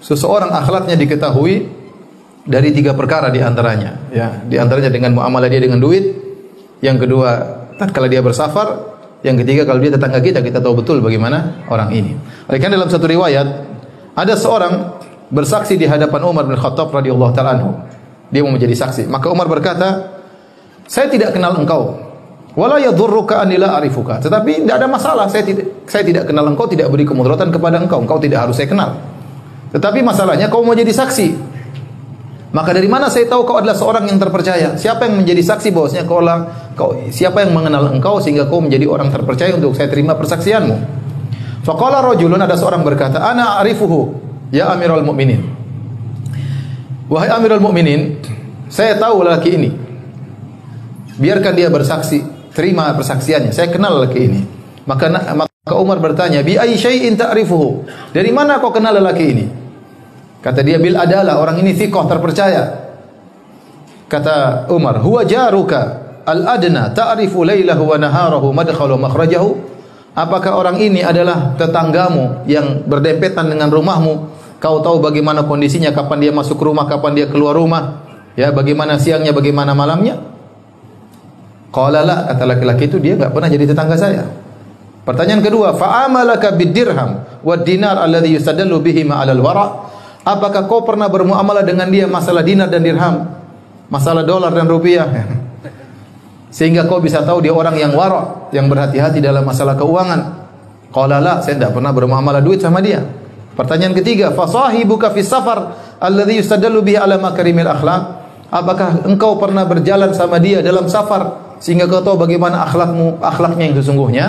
seseorang akhlaknya diketahui dari 3 perkara di antaranya, ya. Di antaranya dengan muamalah dia dengan duit, yang kedua tatkala dia bersafar, yang ketiga kalau dia tetangga kita tahu betul bagaimana orang ini. Oleh karena dalam satu riwayat ada seorang bersaksi di hadapan Umar bin Khattab radhiyallahu taala anhu. Dia mau menjadi saksi. Maka Umar berkata, "Saya tidak kenal engkau. Wala yadhurruka an la a'rifuka." Tetapi tidak ada masalah, saya tidak kenal engkau, tidak beri kemudaratan kepada engkau. Engkau tidak harus saya kenal. Tetapi masalahnya kau mau jadi saksi. Maka dari mana saya tahu kau adalah seorang yang terpercaya? Siapa yang menjadi saksi bahwasanya siapa yang mengenal engkau sehingga kau menjadi orang terpercaya untuk saya terima persaksianmu? Faqala rajulun, ada seorang berkata, "Ana a'rifuhu ya Amirul Mukminin." Wahai Amirul Mukminin, saya tahu lelaki ini. Biarkan dia bersaksi, terima persaksiannya. Saya kenal lelaki ini. Maka Umar bertanya, "Bi ayyi syai'in ta'rifuhu?" Dari mana kau kenal lelaki ini? Kata dia, "Bil adalah, orang ini thiqah, terpercaya." Kata Umar, "Huwa jaruka al-adna ta'rifu lailahu wa naharahu madkhalu makhrajahu?" Apakah orang ini adalah tetanggamu yang berdempetan dengan rumahmu? Kau tahu bagaimana kondisinya, kapan dia masuk rumah, kapan dia keluar rumah, ya, bagaimana siangnya, bagaimana malamnya? Qala la, kata laki-laki itu, dia enggak pernah jadi tetangga saya. Pertanyaan kedua, fa'amalaka bid-dirham wad-dinar alladhi yustadallu bihi ma'al wara'? Apakah kau pernah bermuamalah dengan dia masalah dinar dan dirham, masalah dolar dan rupiah, sehingga kau bisa tahu dia orang yang wara', yang berhati-hati dalam masalah keuangan? Qala la, saya tidak pernah bermuamalah duit sama dia. Pertanyaan ketiga, fasahibuka fis safar alladhi yustadallu bihi ala makarimil akhlaq? Apakah engkau pernah berjalan sama dia dalam safar sehingga kau tahu bagaimana akhlaknya yang sesungguhnya?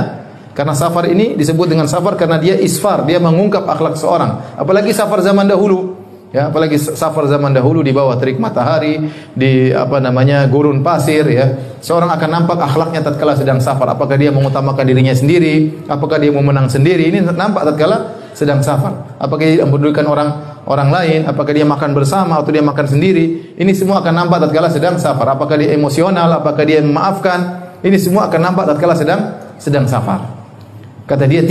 Karena safar ini disebut dengan safar karena dia isfar, dia mengungkap akhlak seorang. Apalagi safar zaman dahulu, ya, apalagi safar zaman dahulu di bawah terik matahari, di gurun pasir, ya. Seorang akan nampak akhlaknya tatkala sedang safar. Apakah dia mengutamakan dirinya sendiri, apakah dia mau menang sendiri, ini nampak tatkala sedang safar. Apakah dia mempedulikan orang lain, apakah dia makan bersama atau dia makan sendiri, ini semua akan nampak tatkala sedang safar. Apakah dia emosional, apakah dia memaafkan, ini semua akan nampak tatkala sedang safar. Kata dia,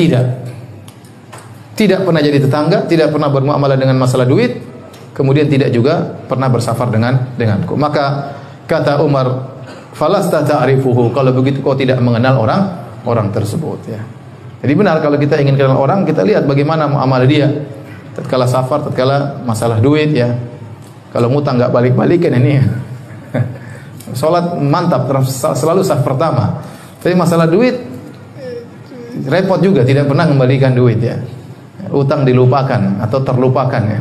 tidak pernah jadi tetangga, tidak pernah bermuamalah dengan masalah duit, kemudian tidak juga pernah bersafar denganku. Maka kata Umar, falasta ta'rifuhu, kalau begitu kau tidak mengenal orang tersebut, ya. Jadi benar, kalau kita ingin kenal orang, kita lihat bagaimana muamalah dia tatkala safar, tatkala masalah duit, ya. Kalau ngutang enggak balik-balikan ini. Salat mantap, selalu saf pertama. Tapi masalah duit repot juga, tidak pernah kembalikan duit, ya. Utang dilupakan atau terlupakan, ya.